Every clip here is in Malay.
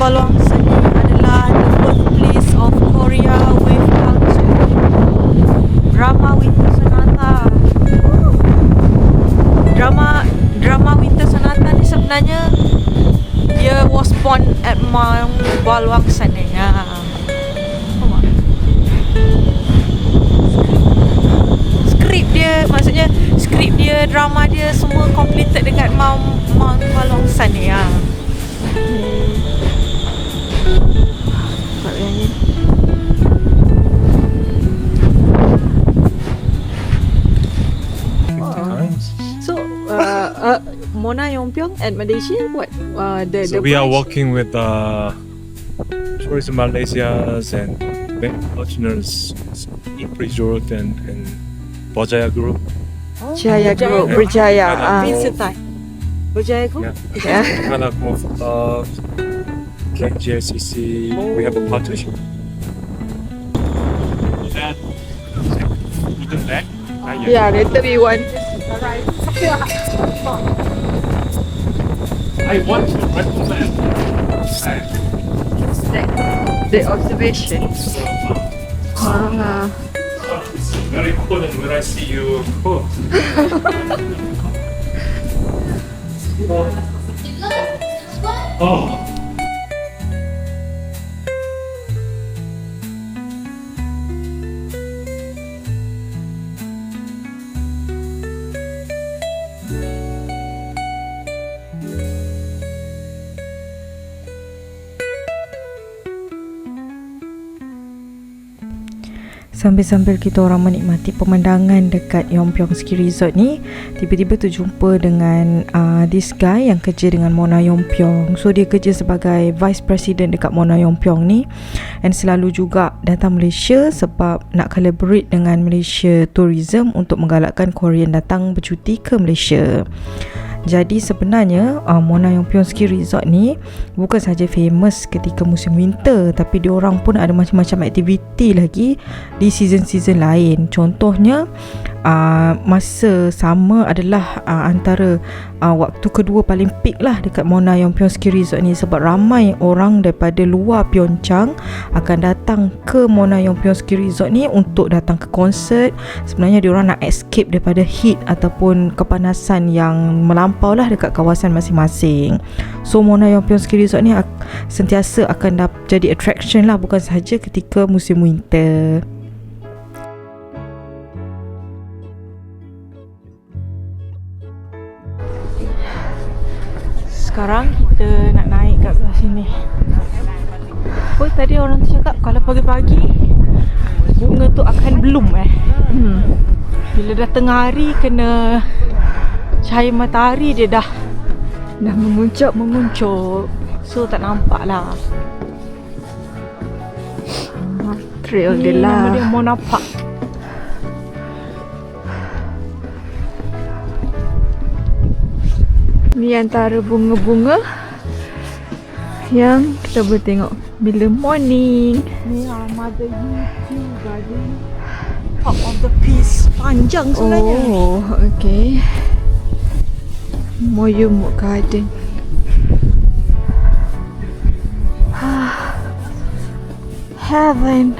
Balwang Sani adalah the birthplace of Korea wave culture. Drama Winter Sonata. Drama Winter Sonata ni sebenarnya dia was born at Mount Balwang Sani. Skrip dia, drama dia semua completed dekat Mount Balwang Sani. So, Mona Yongpyong at Malaysia, what? So we are working with Tourism Malaysia and bank partners, Resort and Berjaya Group. Jaya Group, Berjaya. Vincetai. Berjaya Group? Yeah. Kind of like JCC, we have a partnership. That wooden leg. Yeah, later we want. I want to recommend The observation. it's very important when I see you cook. Oh. Sambil-sambil kita orang menikmati pemandangan dekat Yongpyong Ski Resort ni, tiba-tiba terjumpa dengan this guy yang kerja dengan Mona Yongpyong. So dia kerja sebagai Vice President dekat Mona Yongpyong ni, and selalu juga datang Malaysia sebab nak collaborate dengan Malaysia Tourism untuk menggalakkan Korean datang bercuti ke Malaysia. Jadi sebenarnya Mona Yongpyong Ski Resort ni bukan saja famous ketika musim winter, tapi diorang pun ada macam-macam aktiviti lagi di season-season lain. Contohnya masa sama adalah antara waktu kedua paling peak lah dekat Mona Yongpyong Ski Resort ni, sebab ramai orang daripada luar Pyeongchang akan datang ke Mona Yongpyong Ski Resort ni untuk datang ke konsert. Sebenarnya diorang nak escape daripada heat ataupun kepanasan yang melampau lah dekat kawasan masing-masing. So Mona Yongpyong Ski Resort ni sentiasa akan jadi attraction lah, bukan sahaja ketika musim winter. Sekarang kita nak naik kat belah sini. Apa tadi orang tu cakap kalau pagi-pagi bunga tu akan bloom Bila dah tengah hari kena cahaya matahari dia dah menguncuk. So tak nampak lah. Trail dia Ni nama lah. dia Mona Park. Ni antara bunga-bunga yang kita boleh tengok bila morning. Ni Mother Yew Garden, Top of the Peace. Panjang sebenarnya. Oh, okay. Moyumuk Garden. Heaven.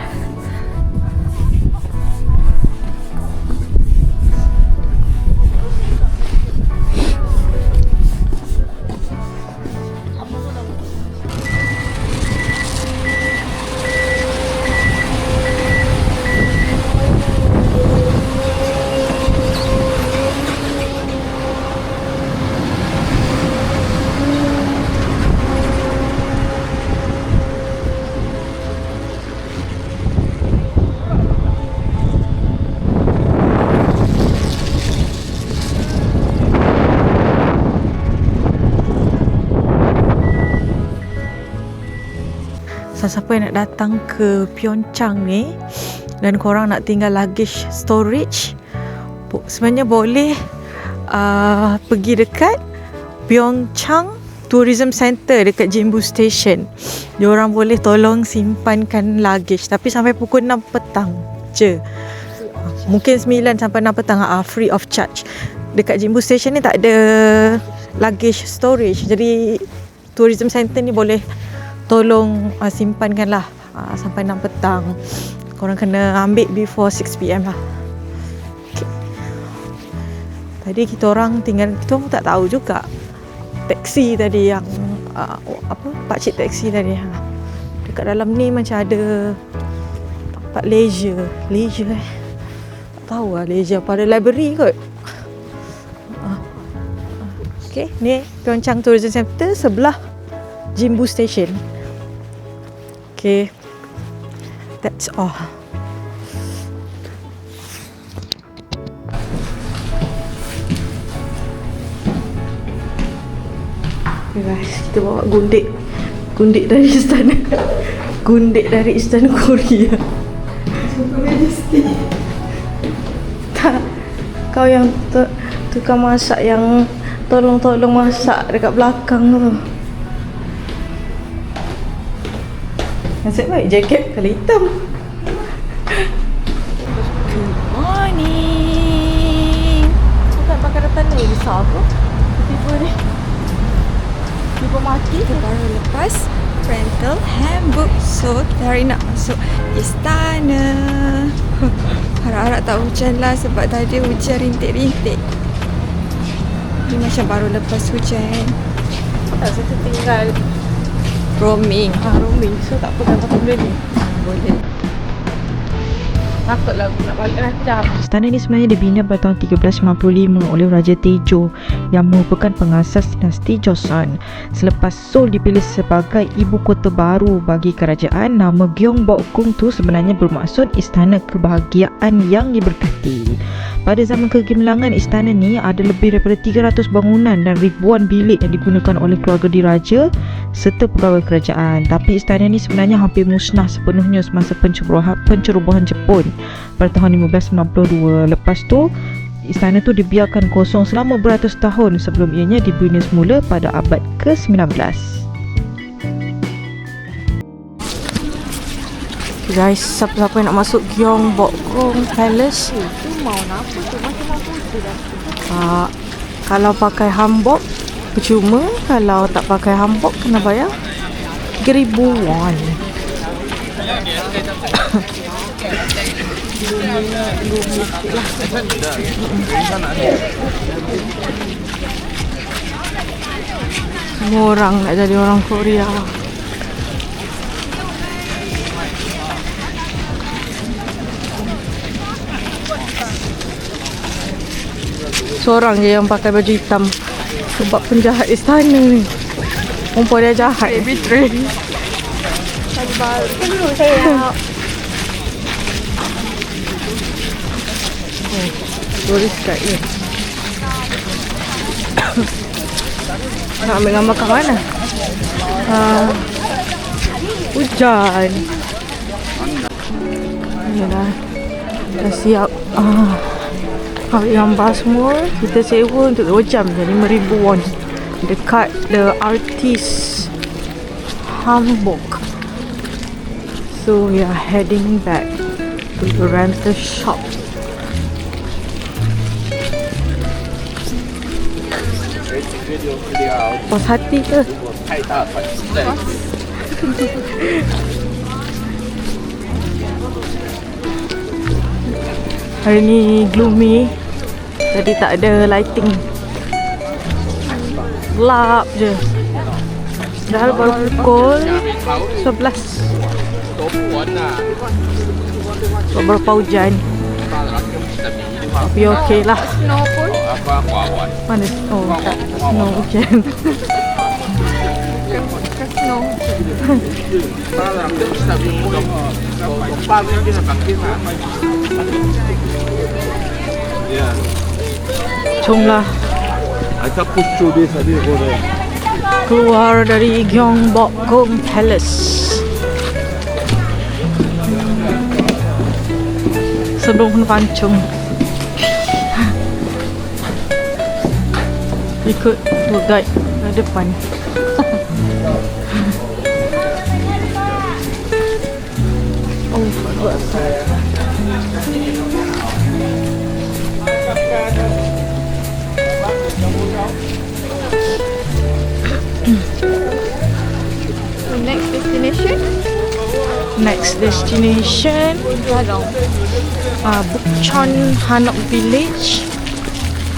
Siapa yang nak datang ke Pyeongchang ni dan korang nak tinggal luggage storage, sebenarnya boleh pergi dekat Pyeongchang Tourism Center dekat Jinbu Station. Diorang boleh tolong simpankan luggage, tapi sampai pukul 6 petang je. Mungkin 9 sampai 6 petang free of charge. Dekat Jinbu Station ni tak ada luggage storage, jadi Tourism Center ni boleh tolong simpankanlah sampai 6 petang. Korang kena ambil before 6 PM lah. Okay. Tadi kita orang pun tak tahu juga. Taksi tadi yang pakcik taksi tadi. Dekat dalam ni macam ada tempat leisure. Tak tahu lah leisure apa, ada library kot. Okay, ni Pyeongchang Tourism Center sebelah Jinbu Station. Okay, that's all. Okay guys, kita bawa gundik dari istana. Gundik dari istana Korea. Tak, kau yang tukang masak yang tolong masak dekat belakang tu. Nasib baik jaket kala hitam. Good morning. Bukan pakai rotan ni risau aku. Tiba ni. Tiba mati. Kita baru lepas rental handbook. So kita hari nak masuk istana. Harap-harap tak hujan lah sebab tadi hujan rintik-rintik. Ni macam baru lepas hujan. Tak, saya tinggal Roaming. roaming. So tak apa kalau boleh ni. Boleh. Takutlah aku nak balik nanti dah. Istana ini sebenarnya dibina pada tahun 1355 oleh Raja Tejo yang merupakan pengasas dinasti Joseon. Selepas Seoul dipilih sebagai ibu kota baru bagi kerajaan, nama Gyeongbokgung tu sebenarnya bermaksud istana kebahagiaan yang diberkati. Pada zaman kegemilangan, istana ni ada lebih daripada 300 bangunan dan ribuan bilik yang digunakan oleh keluarga diraja serta pegawai kerajaan. Tapi istana ni sebenarnya hampir musnah sepenuhnya semasa pencerobohan Jepun pada tahun 1592. Lepas tu, istana tu dibiarkan kosong selama beratus tahun sebelum ianya dibina semula pada abad ke-19. Guys, siapa-siapa yang nak masuk Gyeongbokgung Palace mau apa tu macam apa tu dah. Kalau pakai hanbok percuma, kalau tak pakai hanbok kena bayar 3,000 won. Semua orang nak jadi orang Korea. Seorang je yang pakai baju hitam sebab penjahat istana ni. Perempuan dia jahat. Betray. Sabar. Dulu saya. Turis kat ni. Nak ambil gambar kat mana? Hujan. Ni dah siap. Ambil gambar semua. Kita sewa untuk 2 jam je 5,000 won dekat The Artist Hamburg. So we are heading back to the rental shop. Puas hati ke? Hari ni gloomy, jadi tak ada lighting. Gelap je. Dah baru pukul 11. Beberapa hujan. Tapi okey lah. Mana? Oh, tak snow hujan. Jomlah keluar dari Gyeongbokgung Palace sebelum pancung. Ikut tour guide ke depan. Oh, buat So next is Next destination Bukchon Hanok Village.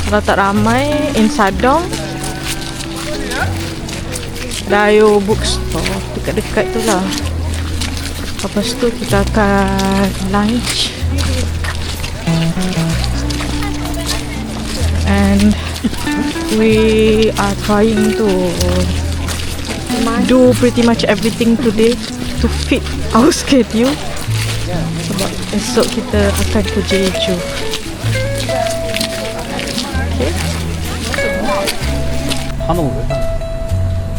Kalau tak ramai, in Sadong Dayo Bookstore dekat-dekat tu lah. Lepas tu kita akan lunch and we are trying to do pretty much everything today to fit our schedule sebab esok kita akan ke Jeju. Okay.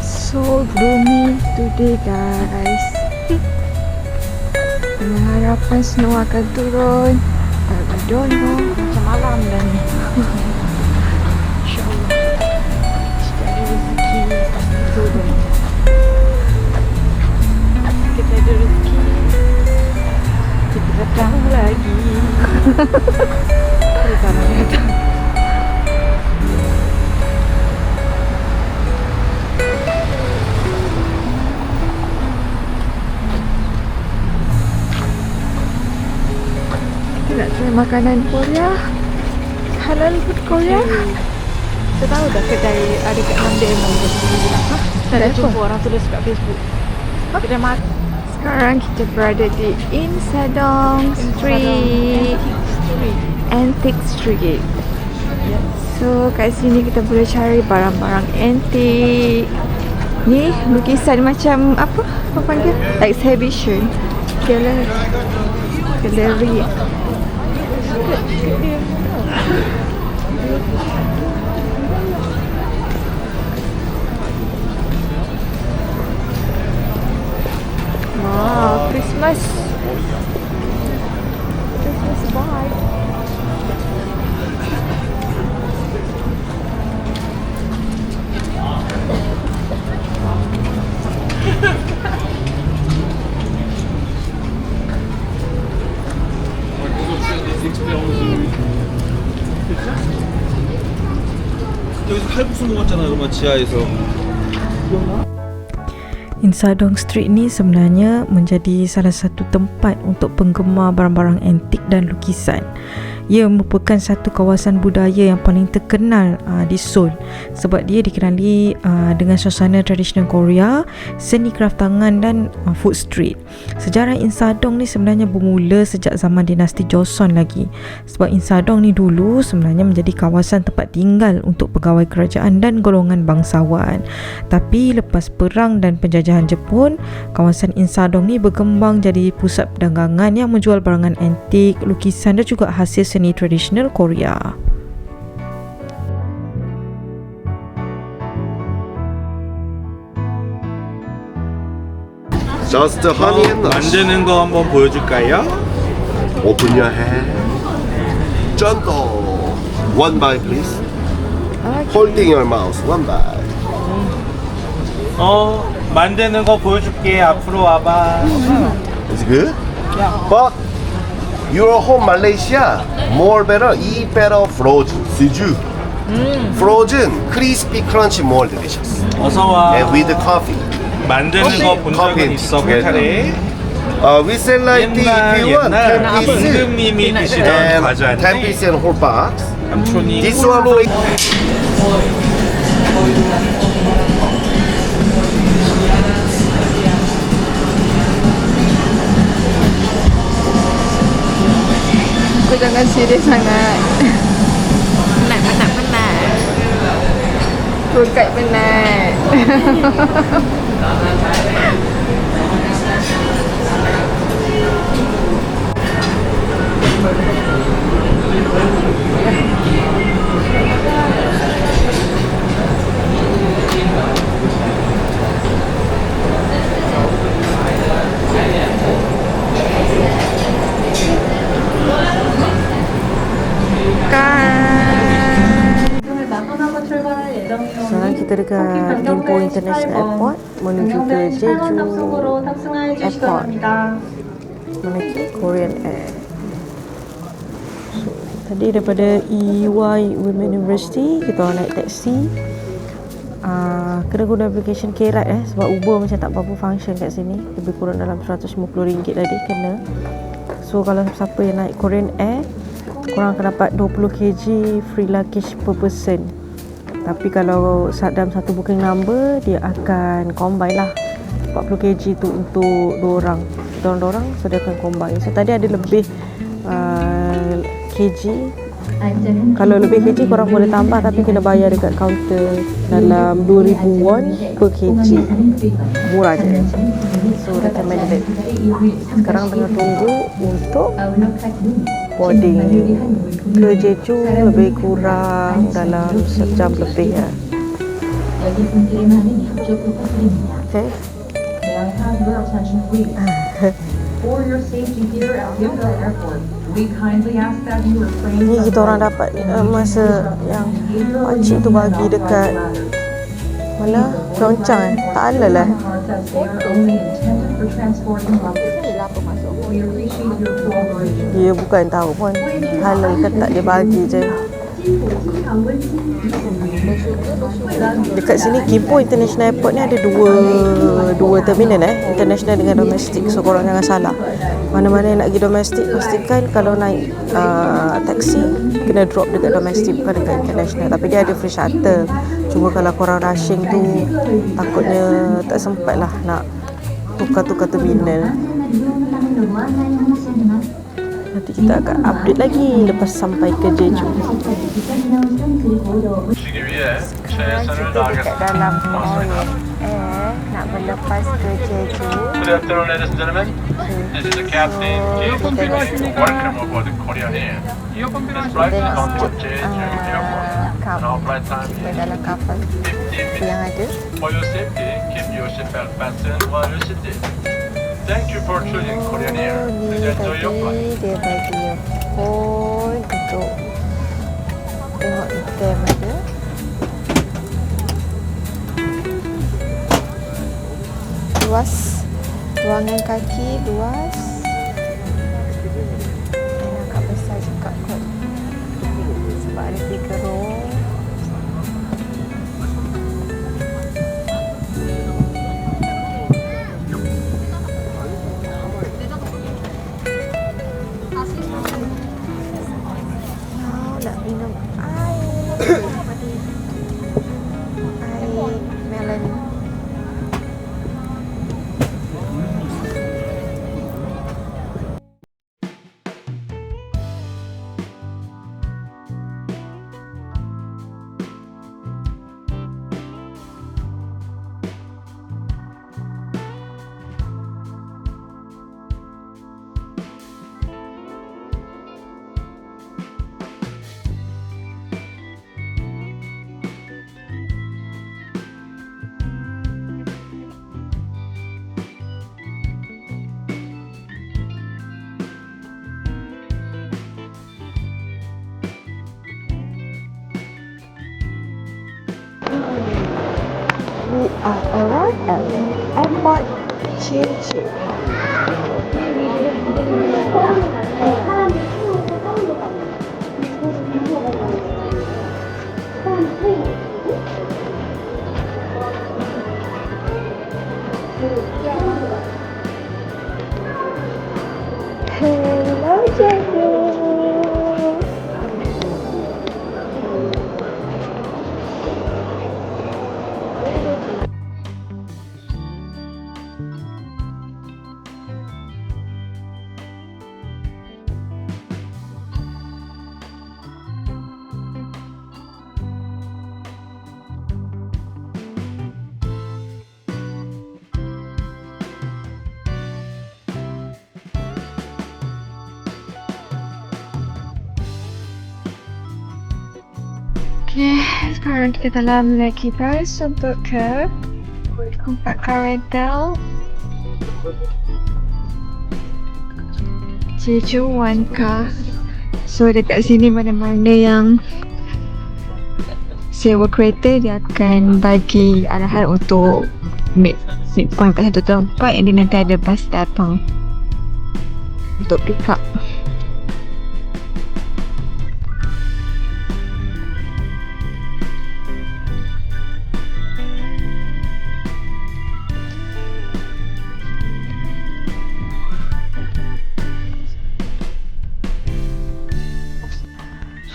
So gloomy today guys. Dengan harapan snow akan turun. But I don't know. Macam malam dah ni. InsyaAllah jika ada rezeki pasti turun. Kita ada rezeki, kita datang lagi. Kita datang. Nak try makanan Korea, halal food Korea. Kita tahu dah kedai ada kat Mandai Mall tu. Tak ada jumpa orang tulis kat Facebook. Kedai makan. Sekarang kita berada di Insadong Street, Antique Street. So kat sini kita boleh cari barang-barang antik. Ni lukisan macam apa panggil? Exhibition. Galeri. Wow, Christmas vibe. 여기서 칼국수 먹었잖아, 그러면 지하에서. Insadong Street ni sebenarnya menjadi salah satu tempat untuk penggemar barang-barang antik dan lukisan. Ia merupakan satu kawasan budaya yang paling terkenal di Seoul sebab dia dikenali dengan suasana tradisional Korea, seni kraftangan dan food street. Sejarah Insadong ni sebenarnya bermula sejak zaman dinasti Joseon lagi. Sebab Insadong ni dulu sebenarnya menjadi kawasan tempat tinggal untuk pegawai kerajaan dan golongan bangsawan. Tapi lepas perang dan penjajahan Jepun, kawasan Insadong ni berkembang jadi pusat perdagangan yang menjual barangan antik, lukisan dan juga hasil seni tradisional Korea. Just honey and nuts. 만드는 거 한번 보여줄까요? Open your hand. Gentle. One bite, please. Holding your mouth. One bite. 만드는 거 보여줄게. 앞으로 와봐. It's good. But your home Malaysia more better. Eat better frozen. Suju. Frozen, crispy, crunchy, more delicious. 어서 와. And with the coffee. 만드는 거 본 적은 있어, 포탈에? We sell like the if you want 10 pieces 임금님이 드시던 and 과자인데 10 pieces and whole box. 삼촌이 This one for Kau jangan serius sangat. Penat. Pekat penat. Sekarang kita dekat Gimpo International Airport menuju ke Jeju Airport menaiki Korean Air. So, tadi daripada EY Women University kita orang naik taksi kena guna application Kerat sebab Uber macam tak berapa function kat sini. Lebih kurang dalam RM150 tadi kena. So kalau siapa yang naik Korean Air, korang akan dapat 20 kg free luggage per person. Tapi kalau dalam satu booking number, dia akan combine lah 40 kg tu untuk dua orang, so dia akan combine. So tadi ada lebih kg. Kalau lebih kg korang boleh tambah, tapi kena bayar dekat kaunter dalam 2,000 won per kg. Murah je. So recommended. Sekarang tengah tunggu untuk boarding ke Jeju, lebih kurang dalam sejam lebih ya. Okay. Ni kita orang dapat masa yang pakcik tu bagi dekat mana? Pyeongchang tak halal lah. Dia bukan tahu pun halal ke tak, dia bagi je. Dekat sini Gimpo International Airport ni ada dua terminal international dengan domestik. So korang jangan salah, mana-mana yang nak pergi domestik, pastikan kalau naik taksi kena drop dekat domestik, bukan dekat international. Tapi dia ada free shuttle. Cuma kalau korang rushing tu takutnya tak sempat lah nak tukar-tukar terminal. Nanti kita akan update lagi lepas sampai ke Jeju. Sekarang kita dekat dalam Korean Air nak berlepas ke Jeju. Good afternoon, ladies and gentlemen. This is the captain, James Phillips. Welcome aboard the Korean Air. This flight is on to Jeju Airport. And our flight time is Dalam kapal 15 yang minutes. ada. For your safety, keep your seatbelt fastened while you're sitting. Thank you for choosing Korean Air. Ni Please enjoy your flight. tadi dia bagi phone untuk tengok item ada. Luas, ruangan kaki luas. Dan agak besar juga kot, sebab ada 3 row. Nak minum air melon. We are arrived at Airport Jeju. Hello Jeju. Okay, sekarang kita dalam lagi bus untuk ke tempat rental Jeju One Car. So dekat sini mana-mana yang sewa kereta, dia akan bagi arahan untuk make point kat satu tempat, yang nanti ada bus datang untuk pick up.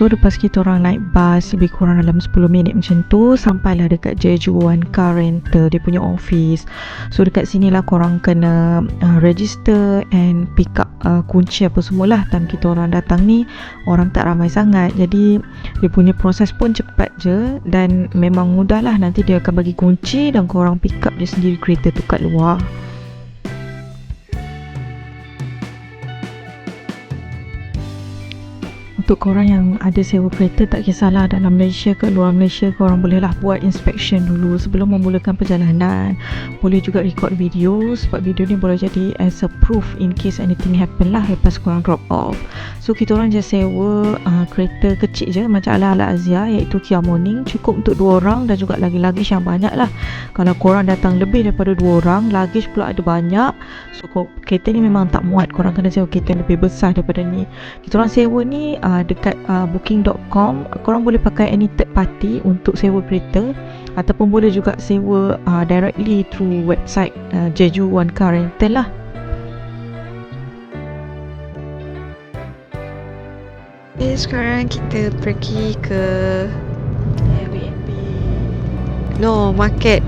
So lepas kita orang naik bas lebih kurang dalam 10 minit macam tu, sampailah dekat Jeju One Car Rental, dia punya office. So dekat sini lah korang kena register and pick up kunci apa semualah. Time kita orang datang ni orang tak ramai sangat, jadi dia punya proses pun cepat je dan memang mudah lah. Nanti dia akan bagi kunci dan korang pick up je sendiri kereta tu kat luar. Untuk korang yang ada sewa kereta, tak kisahlah dalam Malaysia ke luar Malaysia, korang bolehlah buat inspection dulu sebelum memulakan perjalanan. Boleh juga record video, sebab video ni boleh jadi as a proof in case anything happen lah lepas korang drop off. So kita orang just sewa kereta kecil je macam ala-ala Asia, iaitu Kia Morning, cukup untuk 2 orang dan juga luggage yang banyak lah. Kalau korang datang lebih daripada 2 orang, luggage pula ada banyak, so kereta ni memang tak muat. Korang kena sewa kereta yang lebih besar daripada ni. Kita orang sewa ni dekat booking.com. Korang boleh pakai any third party untuk sewa kereta, ataupun boleh juga sewa directly through website Jeju One Car Rental lah. Okay, sekarang kita pergi ke Airbnb. No, market.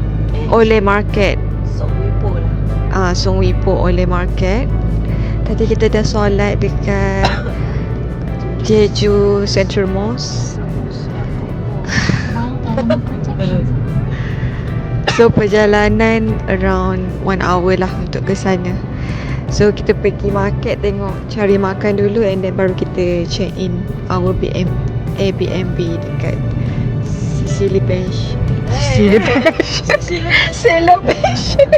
Oleh Market. Song Wipo lah. Song Wipo Oleh Market. Tadi kita dah solat dekat Jeju Central Mosque. So perjalanan around 1 hour lah untuk ke sana. So kita pergi market, tengok cari makan dulu, and then baru kita check in our Airbnb dekat Sicily Beach. Celebration.